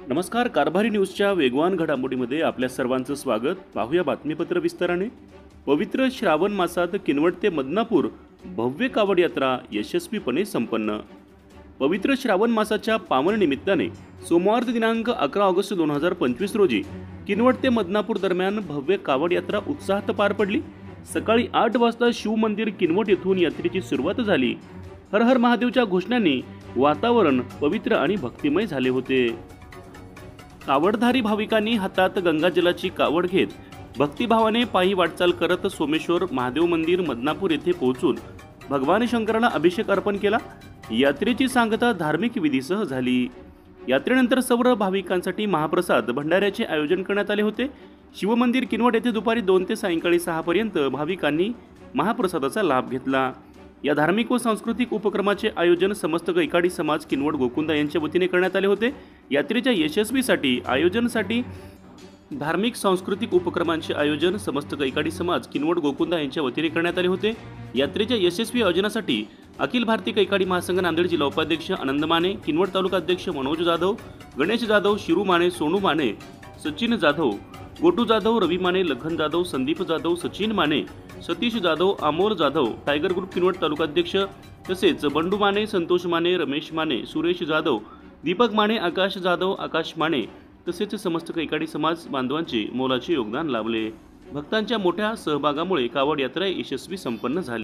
नमस्कार. कारभारी न्यूजच्या वेगवान घडामोडीमध्ये आपल्या सर्वांचं स्वागत. पाहूया बातमीपत्र विस्ताराने. पवित्र श्रावण मासात किनवट ते मदनापूर भव्य कावड यात्रा यशस्वीपणे संपन्न. पवित्र श्रावण मासाच्या पावन निमित्ताने सोमवार दिनांक 11 ऑगस्ट 2025 रोजी किनवट ते मदनापूर दरम्यान भव्य कावड यात्रा उत्साहात पार पडली. सकाळी 8 वाजता शिव मंदिर किनवट येथून यात्रेची सुरुवात झाली. हर हर महादेवच्या घोषणांनी वातावरण पवित्र आणि भक्तिमय झाले होते. कावडधारी भाविकांनी हातात गंगाजलाची कावड घेत भक्तिभावाने पायी वाटचाल करत सोमेश्वर महादेव मंदिर मदनापूर येथे पोहोचून भगवान शंकराला अभिषेक अर्पण केला. यात्रेची सांगता धार्मिक विधीसह झाली. यात्रेनंतर सर्व भाविकांसाठी महाप्रसाद भंडाऱ्याचे आयोजन करण्यात आले होते. शिवमंदिर किनवट येथे दुपारी 2 ते सायंकाळी 6 पर्यंत भाविकांनी महाप्रसादाचा लाभ घेतला. या धार्मिक व सांस्कृतिक उपक्रमाचे आयोजन समस्त गैकाडी समाज किनवट गोकुंदा यांच्या वतीने करण्यात आले होते. यात्रेच्या यशस्वीसाठी आयोजनासाठी धार्मिक सांस्कृतिक उपक्रमांचे आयोजन समस्त गैकाडी समाज किनवट गोकुंदा यांच्या वतीने करण्यात आले होते. यात्रेच्या यशस्वी आयोजनासाठी अखिल भारतीय कैकाडी महासंघ नांदेड जिल्हा उपाध्यक्ष आनंद माने, किनवट तालुका अध्यक्ष मनोज जाधव, गणेश जाधव, शिरू माने, सोनू माने, सचिन जाधव, गोटू जाधव, रवी माने, लखन जाधव, संदीप जाधव, सचिन माने, सतीश जाधव, अमोल जाधव, टायगर ग्रुप किनवट तालुका अध्यक्ष तसेच बंडू माने, संतोष माने, रमेश माने, सुरेश जाधव, दीपक माने, आकाश जाधव, आकाश माने तसेच समस्त कैकाडी समाज बांधवांचे मोलाचे योगदान लाभले. भक्तांच्या मोठ्या सहभागामुळे कावड यात्रा यशस्वी संपन्न झाली.